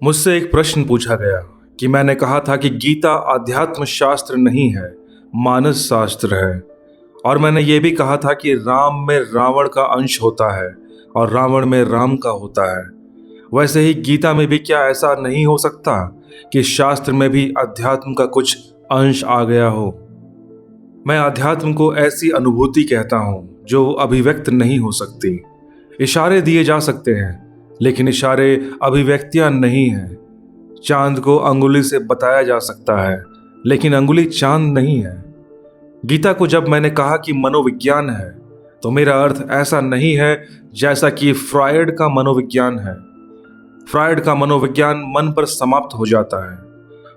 मुझसे एक प्रश्न पूछा गया कि मैंने कहा था कि गीता अध्यात्म शास्त्र नहीं है, मानस शास्त्र है। और मैंने ये भी कहा था कि राम में रावण का अंश होता है और रावण में राम का होता है। वैसे ही गीता में भी क्या ऐसा नहीं हो सकता कि शास्त्र में भी अध्यात्म का कुछ अंश आ गया हो? मैं अध्यात्म को ऐसी अनुभूति कहता हूँ जो अभिव्यक्त नहीं हो सकती। इशारे दिए जा सकते हैं, लेकिन इशारे अभिव्यक्तियां नहीं हैं। चांद को अंगुली से बताया जा सकता है, लेकिन अंगुली चांद नहीं है। गीता को जब मैंने कहा कि मनोविज्ञान है, तो मेरा अर्थ ऐसा नहीं है जैसा कि फ्रायड का मनोविज्ञान है। फ्रायड का मनोविज्ञान मन पर समाप्त हो जाता है।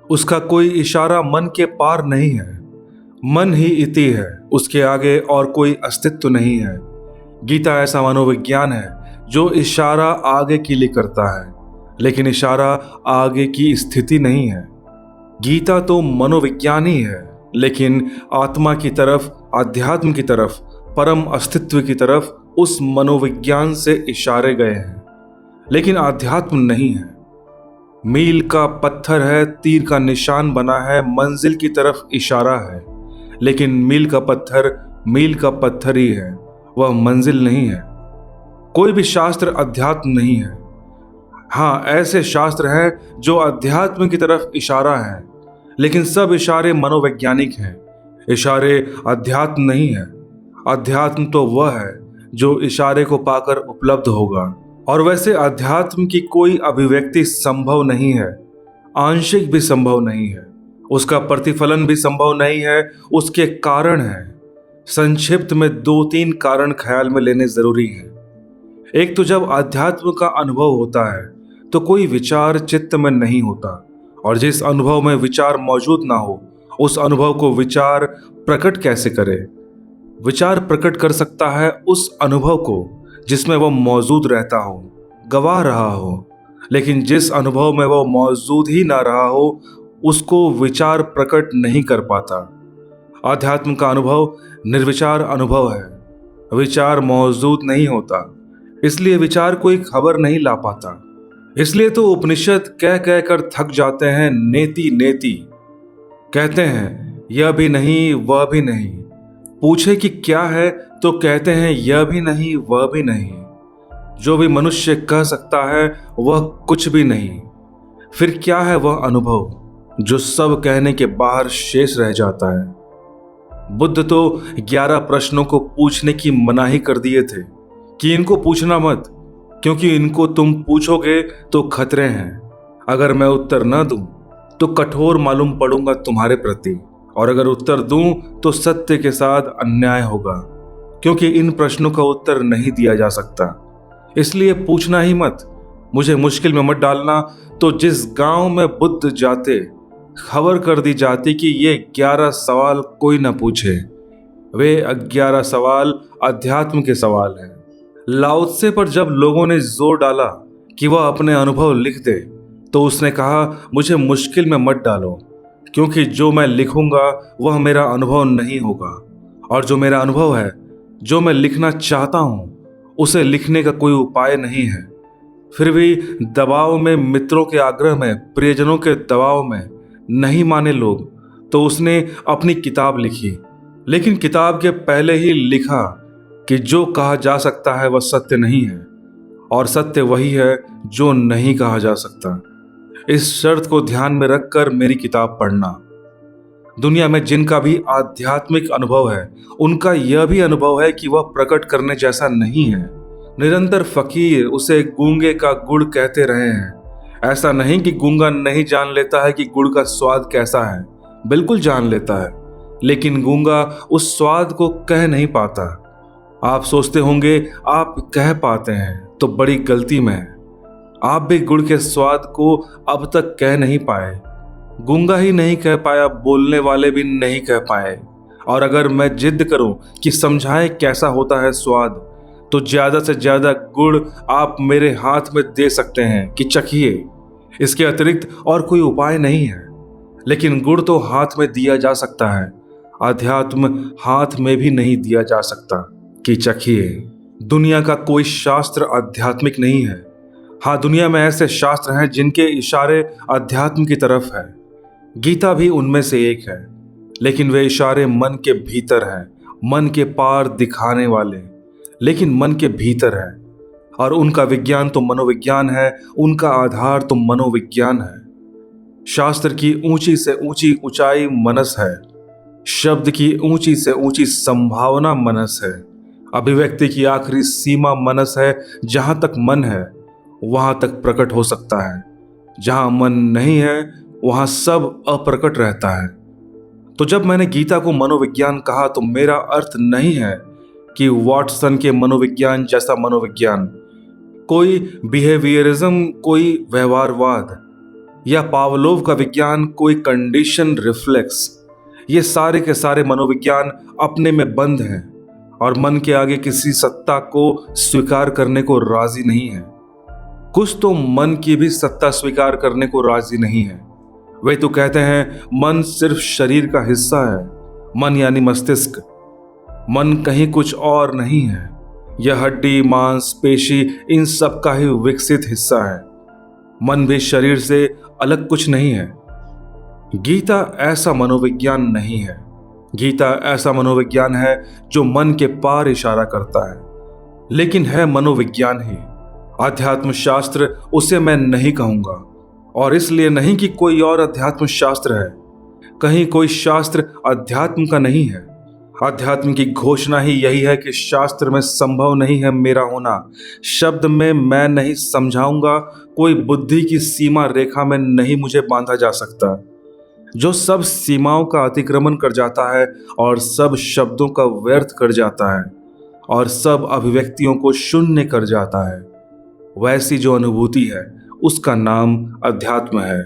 उसका कोई इशारा मन के पार नहीं है। मन ही इति है, उसके आगे और कोई अस्तित्व नहीं है। गीता ऐसा मनोविज्ञान है जो इशारा आगे के लिए करता है, लेकिन इशारा आगे की स्थिति नहीं है। गीता तो मनोविज्ञान ही है, लेकिन आत्मा की तरफ, अध्यात्म की तरफ, परम अस्तित्व की तरफ उस मनोविज्ञान से इशारे गए हैं, लेकिन अध्यात्म नहीं है। मील का पत्थर है, तीर का निशान बना है, मंजिल की तरफ इशारा है, लेकिन मील का पत्थर ही है, वह मंजिल नहीं है। कोई भी शास्त्र अध्यात्म नहीं है। हाँ, ऐसे शास्त्र हैं जो अध्यात्म की तरफ इशारा है, लेकिन सब इशारे मनोवैज्ञानिक हैं। इशारे अध्यात्म नहीं है। अध्यात्म तो वह है जो इशारे को पाकर उपलब्ध होगा। और वैसे अध्यात्म की कोई अभिव्यक्ति संभव नहीं है, आंशिक भी संभव नहीं है, उसका प्रतिफलन भी संभव नहीं है। उसके कारण है। संक्षिप्त में 2-3 कारण ख्याल में लेने जरूरी है। एक तो जब अध्यात्म का अनुभव होता है तो कोई विचार चित्त में नहीं होता, और जिस अनुभव में विचार मौजूद ना हो, उस अनुभव को विचार प्रकट कैसे करे? विचार प्रकट कर सकता है उस अनुभव को जिसमें वह मौजूद रहता हो, गवाह रहा हो। लेकिन जिस अनुभव में वह मौजूद ही ना रहा हो, उसको विचार प्रकट नहीं कर पाता। अध्यात्म का अनुभव निर्विचार अनुभव है। विचार मौजूद नहीं होता, इसलिए विचार कोई खबर नहीं ला पाता। इसलिए तो उपनिषद कह कह कर थक जाते हैं, नेति नेति कहते हैं, यह भी नहीं वह भी नहीं। पूछे कि क्या है तो कहते हैं यह भी नहीं वह भी नहीं। जो भी मनुष्य कह सकता है वह कुछ भी नहीं। फिर क्या है वह अनुभव जो सब कहने के बाहर शेष रह जाता है? बुद्ध तो 11 प्रश्नों को पूछने की मनाही कर दिए थे कि इनको पूछना मत, क्योंकि इनको तुम पूछोगे तो खतरे हैं। अगर मैं उत्तर न दूं तो कठोर मालूम पड़ूंगा तुम्हारे प्रति, और अगर उत्तर दूं तो सत्य के साथ अन्याय होगा, क्योंकि इन प्रश्नों का उत्तर नहीं दिया जा सकता। इसलिए पूछना ही मत, मुझे मुश्किल में मत डालना। तो जिस गांव में बुद्ध जाते, खबर कर दी जाती कि ये 11 सवाल कोई न पूछे। वे 11 सवाल अध्यात्म के सवाल हैं। लाओ त्से पर जब लोगों ने जोर डाला कि वह अपने अनुभव लिख दे, तो उसने कहा, मुझे मुश्किल में मत डालो, क्योंकि जो मैं लिखूंगा वह मेरा अनुभव नहीं होगा, और जो मेरा अनुभव है, जो मैं लिखना चाहता हूं, उसे लिखने का कोई उपाय नहीं है। फिर भी दबाव में, मित्रों के आग्रह में, प्रियजनों के दबाव में नहीं माने लोग, तो उसने अपनी किताब लिखी। लेकिन किताब के पहले ही लिखा कि जो कहा जा सकता है वह सत्य नहीं है, और सत्य वही है जो नहीं कहा जा सकता। इस शर्त को ध्यान में रखकर मेरी किताब पढ़ना। दुनिया में जिनका भी आध्यात्मिक अनुभव है, उनका यह भी अनुभव है कि वह प्रकट करने जैसा नहीं है। निरंतर फकीर उसे गूंगे का गुड़ कहते रहे हैं। ऐसा नहीं कि गूंगा नहीं जान लेता है कि गुड़ का स्वाद कैसा है, बिल्कुल जान लेता है, लेकिन गूंगा उस स्वाद को कह नहीं पाता। आप सोचते होंगे आप कह पाते हैं तो बड़ी गलती में है। आप भी गुड़ के स्वाद को अब तक कह नहीं पाए। गूंगा ही नहीं कह पाया, बोलने वाले भी नहीं कह पाए। और अगर मैं जिद करूं कि समझाएं कैसा होता है स्वाद, तो ज्यादा से ज्यादा गुड़ आप मेरे हाथ में दे सकते हैं कि चखिए। इसके अतिरिक्त और कोई उपाय नहीं है। लेकिन गुड़ तो हाथ में दिया जा सकता है, अध्यात्म हाथ में भी नहीं दिया जा सकता कि चखिए। दुनिया का कोई शास्त्र आध्यात्मिक नहीं है। हाँ, दुनिया में ऐसे शास्त्र हैं जिनके इशारे अध्यात्म की तरफ है। गीता भी उनमें से एक है, लेकिन वे इशारे मन के भीतर हैं, मन के पार दिखाने वाले, लेकिन मन के भीतर है। और उनका विज्ञान तो मनोविज्ञान है, उनका आधार तो मनोविज्ञान है। शास्त्र की ऊंची से ऊंची ऊंचाई मनस है, शब्द की ऊंची से ऊंची संभावना मनस है, अभिव्यक्ति की आखिरी सीमा मनस है। जहां तक मन है वहां तक प्रकट हो सकता है, जहां मन नहीं है वहां सब अप्रकट रहता है। तो जब मैंने गीता को मनोविज्ञान कहा तो मेरा अर्थ नहीं है कि वॉटसन के मनोविज्ञान जैसा मनोविज्ञान, कोई बिहेवियरिज्म, कोई व्यवहारवाद, या पावलोव का विज्ञान, कोई कंडीशन रिफ्लेक्स। ये सारे के सारे मनोविज्ञान अपने में बंद हैं और मन के आगे किसी सत्ता को स्वीकार करने को राजी नहीं है। कुछ तो मन की भी सत्ता स्वीकार करने को राजी नहीं है। वे तो कहते हैं मन सिर्फ शरीर का हिस्सा है, मन यानी मस्तिष्क। मन कहीं कुछ और नहीं है, यह हड्डी, मांस, पेशी, इन सब का ही विकसित हिस्सा है। मन भी शरीर से अलग कुछ नहीं है। गीता ऐसा मनोविज्ञान नहीं है। गीता ऐसा मनोविज्ञान है जो मन के पार इशारा करता है, लेकिन है मनोविज्ञान ही। अध्यात्म शास्त्र उसे मैं नहीं कहूंगा, और इसलिए नहीं कि कोई और अध्यात्म शास्त्र है। कहीं कोई शास्त्र अध्यात्म का नहीं है। अध्यात्म की घोषणा ही यही है कि शास्त्र में संभव नहीं है मेरा होना। शब्द में मैं नहीं समझाऊंगा, कोई बुद्धि की सीमा रेखा में नहीं मुझे बांधा जा सकता। जो सब सीमाओं का अतिक्रमण कर जाता है और सब शब्दों का व्यर्थ कर जाता है और सब अभिव्यक्तियों को शून्य कर जाता है, वैसी जो अनुभूति है उसका नाम अध्यात्म है।